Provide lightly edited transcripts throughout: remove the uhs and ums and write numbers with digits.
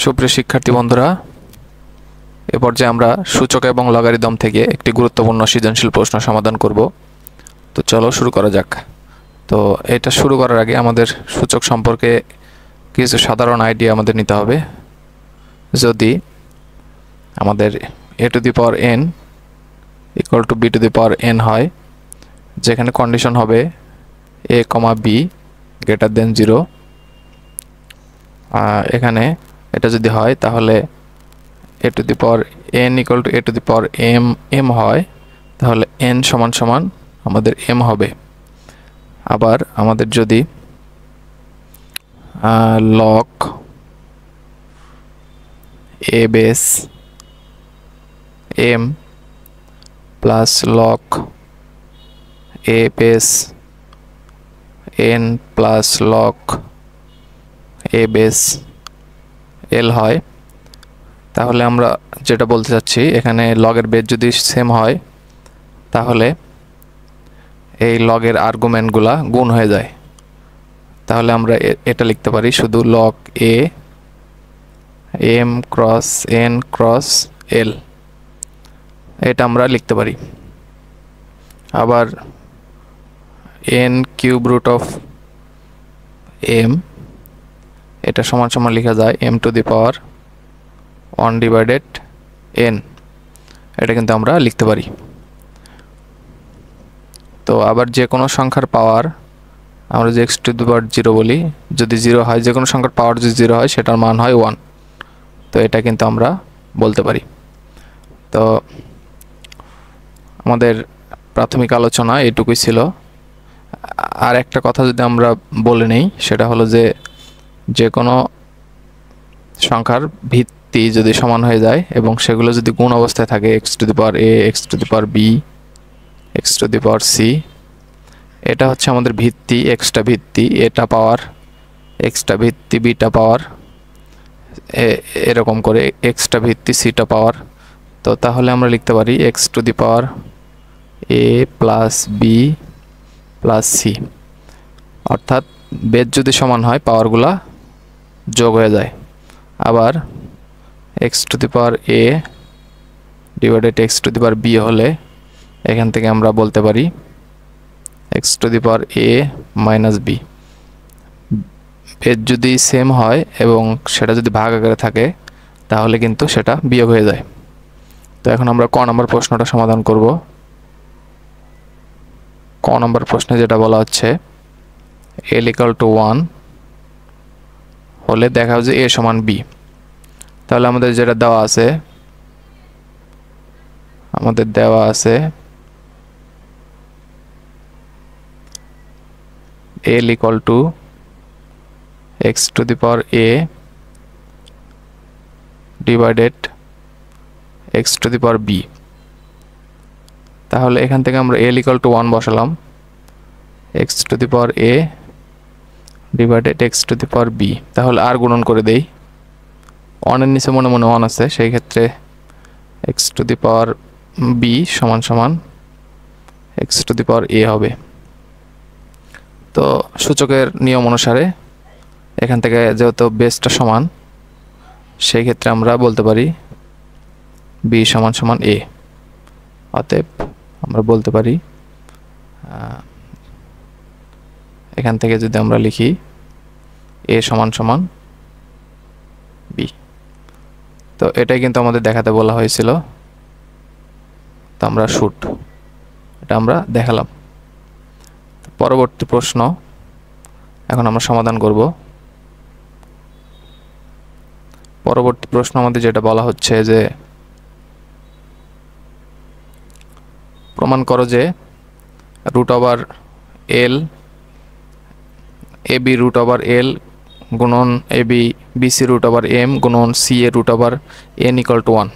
সুপ্রিয় শিক্ষার্থী বন্ধুরা, এ পর্যায়ে আমরা সূচক এবং লগারিদম থেকে একটি গুরুত্বপূর্ণ সৃজনশীল প্রশ্ন সমাধান করব। তো চলো শুরু করা যাক। তো এটা শুরু করার আগে আমাদের সূচক সম্পর্কে কিছু সাধারণ আইডিয়া আমাদের নিতে হবে। যদি আমাদের a two the power n equal two b two the power n হয়, যেখানে কন্ডিশন হবে a, b গ্রেটার দেন 0, এখানে এটা যদি হয় তাহলে a two the power n equal two a two the power m হয়, তাহলে n সমান সমান আমাদের m হবে। আবার আমাদের যদি log a base m plus log a base n plus log a base l হয়, তাহলে আমরা যেটা বলতে চাচ্ছি, এখানে লগের বেস যদি সেম হয় তাহলে এই লগের আর্গুমেন্টগুলা গুণ হয়ে যায়। তাহলে আমরা এটা লিখতে পারি শুধু log a m cross n cross l, এটা আমরা লিখতে পারি। আবার n cube root of m, এটা সমান সমান লেখা যায় m to the power 1 divided n, এটা কিন্তু আমরা লিখতে পারি। তো আবার যে কোনো সংখ্যার পাওয়ার আমরা যে x টু দি পাওয়ার 0 বলি, যদি 0 হয়, যে কোনো সংখ্যার পাওয়ার যদি 0 হয় সেটার মান হয় 1, তো এটা কিন্তু আমরা বলতে পারি। তো আমাদের প্রাথমিক আলোচনা এটুকুই ছিল। আর একটা কথা যদি আমরা বলে নেই, সেটা হলো যে কোনো সংখ্যার ভিত্তি যদি সমান হয়ে যায় এবং সেগুলো যদি গুণ অবস্থায় থাকে, x two the power a, x two the power b, x two the power c, এটা হচ্ছে আমাদের ভিত্তি, এক্সটা ভিত্তি, এটা পাওয়ার, এক্সটা ভিত্তি, বিটা পাওয়ার, এরকম করে এক্সটা ভিত্তি, সিটা পাওয়ার। তো তাহলে আমরা লিখতে পারি x two the power a plus b plus c, অর্থাৎ বেস যদি সমান হয় পাওয়ারগুলা যোগ হয়ে যায়। আবার x two the power a divided x two the power b হলে এখান থেকে আমরা বলতে পারি x two the power a minus b। Base যদি সেম হয় এবং সেটা যদি ভাগ আকারে থাকে তাহলে কিন্তু সেটা বিয়োগ হয়ে যায়। তো এখন আমরা ক নম্বর প্রশ্নটা সমাধান করব। ক নম্বর প্রশ্নে যেটা বলা হচ্ছে l ইকুয়াল টু 1 হলে দেখা যায় a সমান b। তাহলে আমাদের যেটা দেওয়া আছে, l equal to x two the power a divided x two the power b। তাহলে এখান থেকে আমরা l ইকুয়াল টু 1 বসালাম, x two the power a divided x two the power b। তাহলে আর গুণন করে দেই, 1 এর নিচে মনে মনে 1 আছে, সেই ক্ষেত্রে x two the power b সমান সমান x two the power a হবে। তো সূচকের নিয়ম অনুসারে এখান থেকে যেহেতু বেসটা সমান, সেই ক্ষেত্রে আমরা বলতে পারি b সমান সমান a। অতএব আমরা বলতে পারি এখান থেকে যদি আমরা লিখি a সমান সমান b, তো এটাই কিন্তু আমাদের দেখাতে বলা হয়েছিল। তো আমরা এটা আমরা দেখালাম। পরবর্তী প্রশ্ন এখন আমরা সমাধান করব। পরবর্তী প্রশ্ন আমাদের যেটা বলা হচ্ছে যে প্রমাণ করো যে root over l ab root over l গুণন ab bc root over m গুণন ca root over n equal to 1।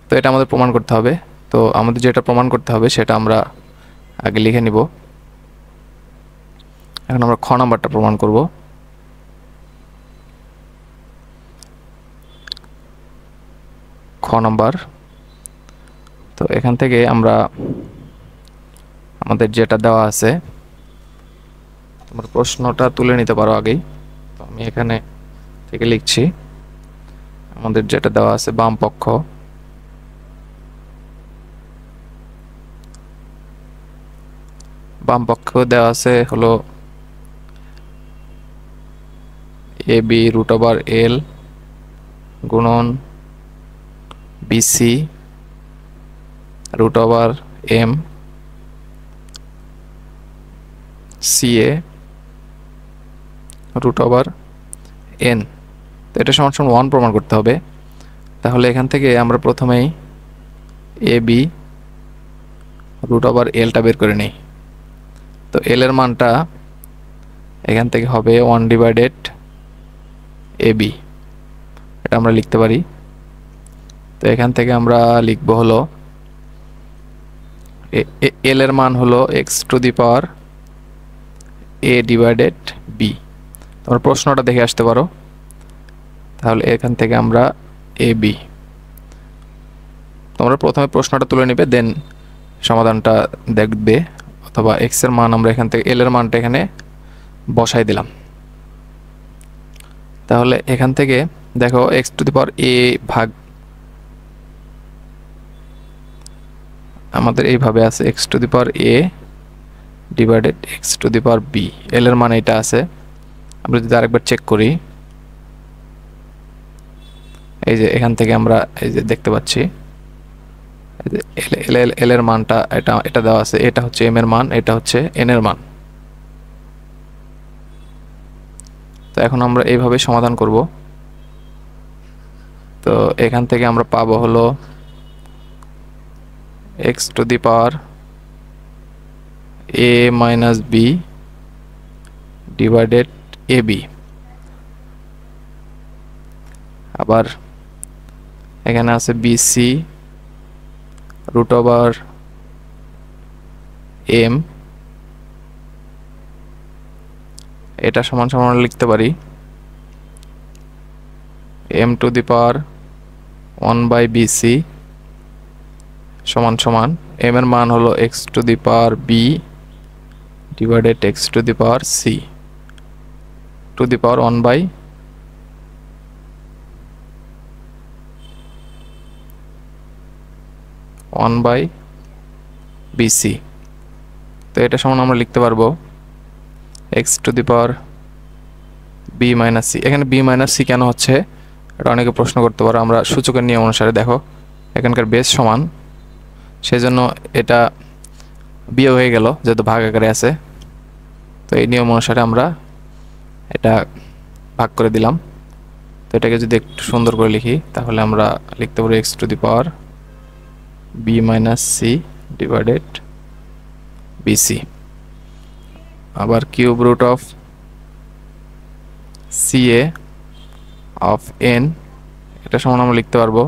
তো এটা আমাদের প্রমাণ করতে হবে। তো আমাদের যেটা প্রমাণ করতে হবে সেটা আমরা আগে লিখে নিব। এখন আমরা খ নাম্বারটা প্রমাণ করব। খ নাম্বার, তো এখান থেকে আমরা আমাদের যেটা দেওয়া আছে, তোমরা প্রশ্নটা তুলে নিতে পারো আগেই। তো আমি এখানে থেকে লিখছি আমাদের যেটা দেওয়া আছে বাম পক্ষ, বাম পক্ষ দেওয়া আছে হলো A B root over L গুণন BC root over M C A root over N. তো এটা সমান সমান 1 প্রমাণ করতে হবে। তাহলে এখান থেকে আমরা প্রথমেই এ বি রুট ওভার এলটা বের করে নিই। তো এল এর মানটা এখান থেকে হবে 1 ডিভাইডেড এ বি, এটা আমরা লিখতে পারি। তো এখান থেকে আমরা লিখব হলো এল এর মান হলো x to the power A divided B. তোমরা প্রশ্নটা দেখে আসতে পারো। তাহলে এখান থেকে আমরা এ বি, তোমরা প্রথমে প্রশ্নটা তুলে নেবে, দেন সমাধানটা দেখবে, অথবা এক্স এর মান আমরা এখান থেকে এল এর মানটা এখানে বসাই দিলাম। তাহলে এখান থেকে দেখো এক্স টু দি পাওয়ার এ ভাগ, আমাদের এইভাবে আছে X to the power A divided x to the power B, L এর মান এটা আছে। আমরা যদি আরেকবার চেক করি, এই যে এখান থেকে আমরা এই যে দেখতে পাচ্ছি এল এর মানটা এটা দেওয়া আছে, এটা হচ্ছে এম এর মান, এটা হচ্ছে এন এর মান। তো এখন আমরা এইভাবে সমাধান করব। তো এখান থেকে আমরা পাবো হলো x to the power A minus B divided A B. আবার এখানে আছে বিসি রুট ওভার এম, এটা সমান সমান লিখতে পারি m to the power 1 by bc সমান সমান এম এর মান হলো x to the power b divided x to the power c to the power 1 by bc. তো এটা সমান আমরা লিখতে পারবো x to the power B minus c. এখানে বি মাইনাস সি কেন হচ্ছে এটা অনেকে প্রশ্ন করতে পারো। আমরা সূচকের নিয়ম অনুসারে দেখো এখানকার বেস সমান, সেজন্য এটা বিয়োগ হয়ে গেল যেহেতু ভাগ আকারে আছে। তো এই নিয়ম অনুসারে আমরা এটা ভাগ করে দিলাম। তো এটাকে যদি একটু সুন্দর করে লিখি তাহলে আমরা লিখতে পারি X to the power B minus C divided BC. আবার cube root of C A of N, এটা সমান আমরা লিখতে পারবো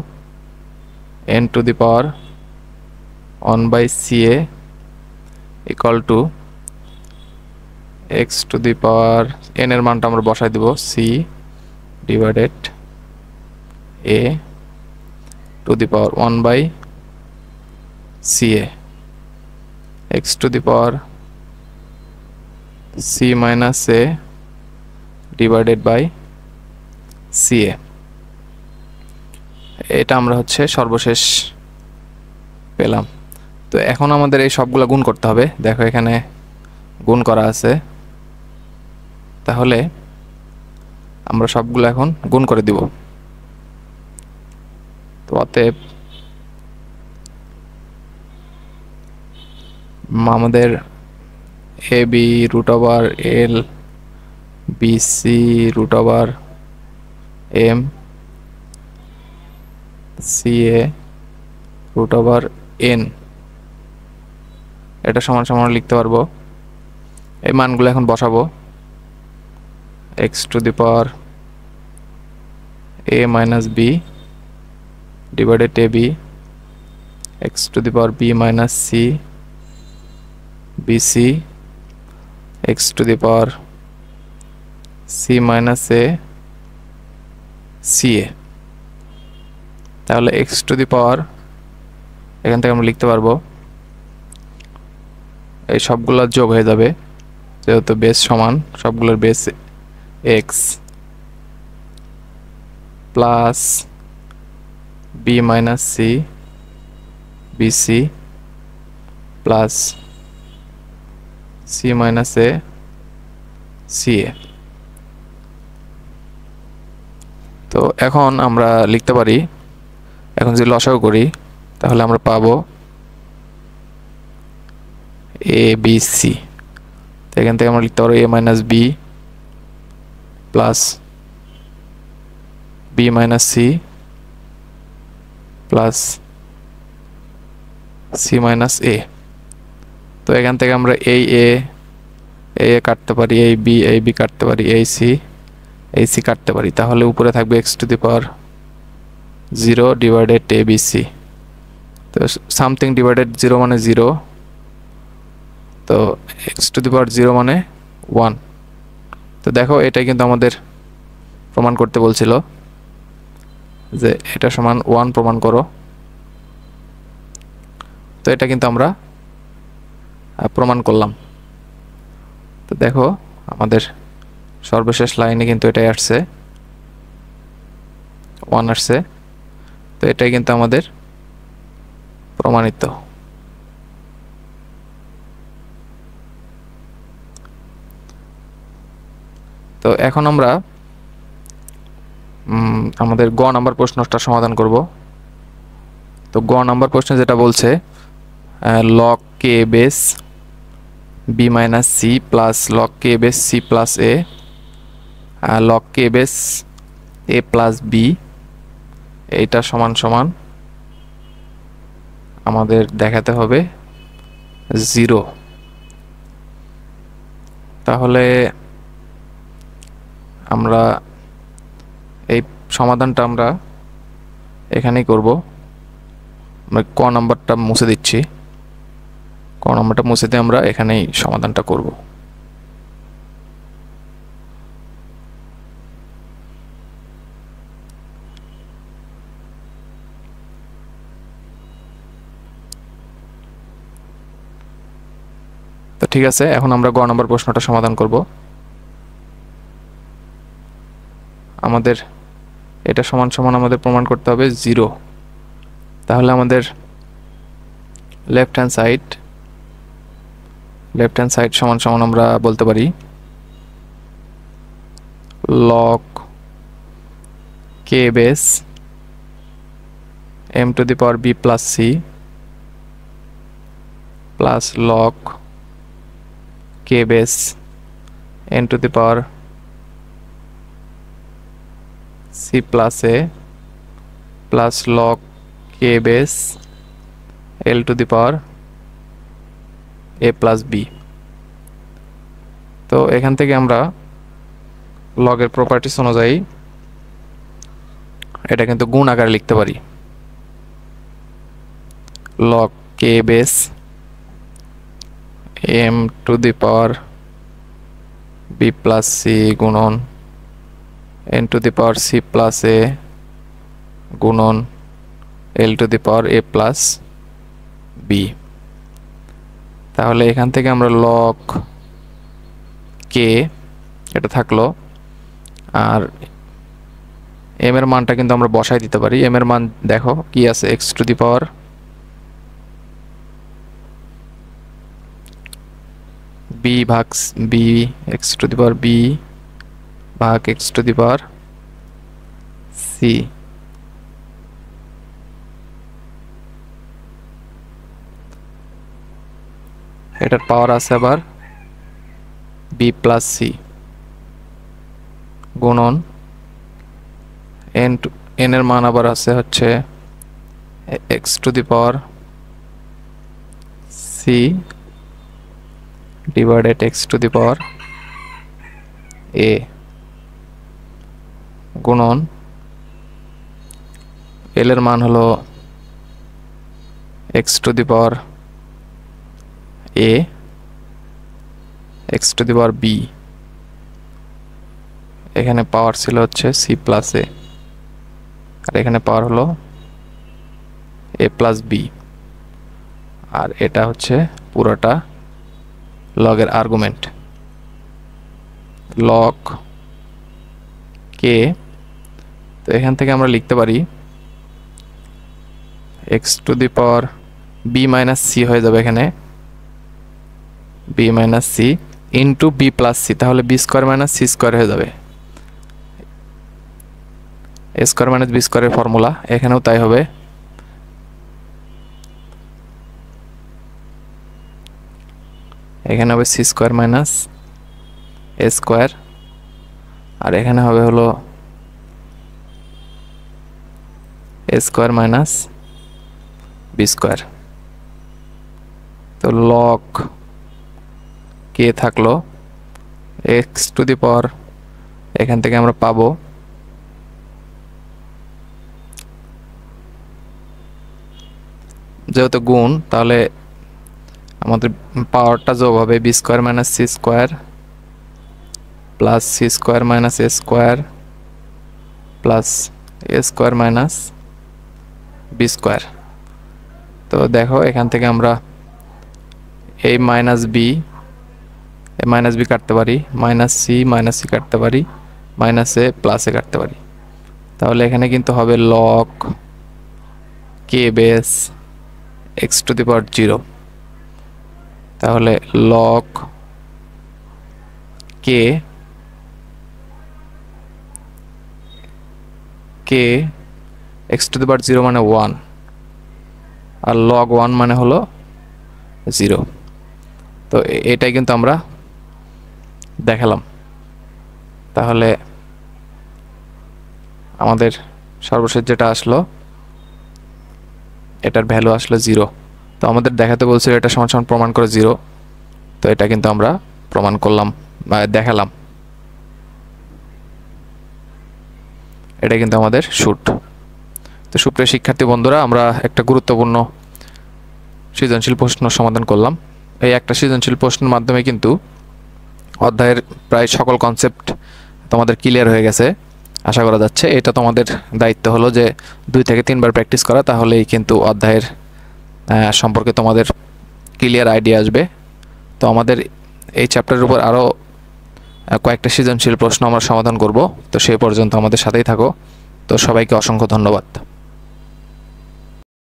N to the power 1 by C A equal to X to the power N এর মানটা আমরা বসাই দেব C divided A to the power 1 by C A X to the power C minus A divided by C A. এটা আমরা হচ্ছে সর্বশেষ পেলাম। তো এখন আমাদের এই সবগুলো গুণ করতে হবে। দেখো এখানে গুণ করা আছে, তাহলে আমরা সবগুলো এখন গুণ করে দিব। তো অতএব আমাদের A B root over L B C root over M C A root over N, এটা সমান সমান লিখতে পারবো। এই মানগুলো এখন বসাবো X to the power A minus B divided A B X to the power B minus C BC X to the power C minus A C A. তাহলে এক্স টু দি পাওয়ার এখান থেকে আমরা লিখতে পারবো এই সবগুলোর যোগ হয়ে যাবে, যেহেতু বেস সমান সবগুলোর base X plus B minus C BC plus C minus A C A. তো এখন আমরা লিখতে পারি, এখন যদি লসাগু করি তাহলে আমরা পাবো এ বি সি। তো এখান থেকে আমরা লিখতে পারবো A minus B plus B minus C plus C minus A. তো এখান থেকে আমরা এই এ কাটতে পারি, এই বি কাটতে পারি, এই সি কাটতে পারি, তাহলে উপরে থাকবে x to the power 0 divided A b c. তো সামথিং ডিভাইডেড 0 মানে 0, তো এক্স টু দি পাওয়ার 0 মানে 1। তো দেখো এটাই কিন্তু আমাদের প্রমাণ করতে বলছিল যে এটা সমান 1 প্রমাণ করো। তো এটা কিন্তু আমরা প্রমাণ করলাম। তো দেখো আমাদের সর্বশেষ লাইনে কিন্তু এটাই আসছে, 1 আসছে। তো এটাই কিন্তু আমাদের প্রমাণিত। তো এখন আমরা আমাদের গ নাম্বার প্রশ্নটা সমাধান করব। তো গ নাম্বার প্রশ্নে যেটা বলছে log K base B minus C plus log K base C plus A log K base A plus B, এইটা সমান সমান আমাদের দেখাতে হবে 0। তাহলে আমরা এই সমাধানটা আমরা এখানেই করব। আমরা ক নাম্বারটা মুছে দিচ্ছি, ক নাম্বারটা মুছে দিয়ে আমরা এখানেই সমাধানটা করব। তো ঠিক আছে, এখন আমরা গ নাম্বার প্রশ্নটা সমাধান করব। আমাদের এটা সমান সমান আমাদের প্রমাণ করতে হবে 0। তাহলে আমাদের লেফট হ্যান্ড সাইড সমান সমান আমরা বলতে পারি log K base M to the power B plus c plus log K base n to the power C plus a plus log K base l to the power A plus b. তো এখান থেকে আমরা লগের properties অনুযায়ী এটা কিন্তু গুণ আকারে লিখতে পারি। Log K base M to the power B plus C গুণন N to the power C plus A গুণন L to the power A plus B. তাহলে এখান থেকে আমরা লগ কে এটা থাকলো, আর এম এর মানটা কিন্তু আমরা বসাই দিতে পারি। এম এর মান দেখো কি আছে, X to the power B ভাগ B X to the power B ভাগ X to the power C. এটার পাওয়ার আছে আবার বি প্লাস সি গুণন এন এর মান আবার আছে হচ্ছে X to the power C divided x to the power A গুণন এল এর মান হলো x to the power A X to the power B, এখানে পাওয়ার ছিল হচ্ছে সি প্লাস এ, আর এখানে পাওয়ার হলো এ প্লাস বি, আর এটা হচ্ছে পুরোটা লগের আর্গুমেন্ট লগ কে। তো এখান থেকে আমরা লিখতে পারি X to the power B minus C হয়ে যাবে এখানে, B minus C into B plus C, তাহলে B square minus C square হয়ে যাবে। এ স্কোয়ার মাইনাস বি স্কোয়ারের ফর্মুলা এখানেও তাই হবে। এখানে হবে C square minus A square, আর এখানে হবে হলো A square minus B square. তো লগ কে থাকলো এক্স টু দি পাওয়ার, এখান থেকে আমরা পাবো যেহেতু গুণ, তাহলে আমাদের পাওয়ারটা যোগ হবে B square minus C square plus C square minus A square plus A square minus B square. তো দেখো এখান থেকে আমরা এই মাইনাস বি কাটতে পারি, মাইনাস সি কাটতে পারি, মাইনাস এ প্লাস এ কাটতে পারি। তাহলে এখানে কিন্তু হবে log K base X to the power 0। তাহলে log K X to the power 0 মানে 1, আর লগ 1 মানে হলো 0। তো এটাই কিন্তু আমরা দেখালাম। তাহলে আমাদের সর্বশেষ যেটা আসলো এটার ভ্যালু আসলো 0। তো আমাদের দেখাতে বলছিল এটা সমান সমান প্রমাণ করে 0, তো এটা কিন্তু আমরা প্রমাণ করলাম বা দেখালাম। এটা কিন্তু আমাদের শুট। তো সুপ্রিয় শিক্ষার্থী বন্ধুরা, আমরা একটা গুরুত্বপূর্ণ সৃজনশীল প্রশ্ন সমাধান করলাম। এই একটা সৃজনশীল প্রশ্নের মাধ্যমে কিন্তু অধ্যায়ের প্রায় সকল কনসেপ্ট তোমাদের ক্লিয়ার হয়ে গেছে আশা করা যাচ্ছে। এটা তোমাদের দায়িত্ব হলো যে 2 থেকে 3 বার প্র্যাকটিস করা, তাহলেই কিন্তু অধ্যায়ের সম্পর্কে তোমাদের ক্লিয়ার আইডিয়া আসবে। তো আমাদের এই চ্যাপ্টারের উপর আরও কয়েকটা সৃজনশীল প্রশ্ন আমরা সমাধান করব। তো সেই পর্যন্ত আমাদের সাথেই থাকো। তো সবাইকে অসংখ্য ধন্যবাদ।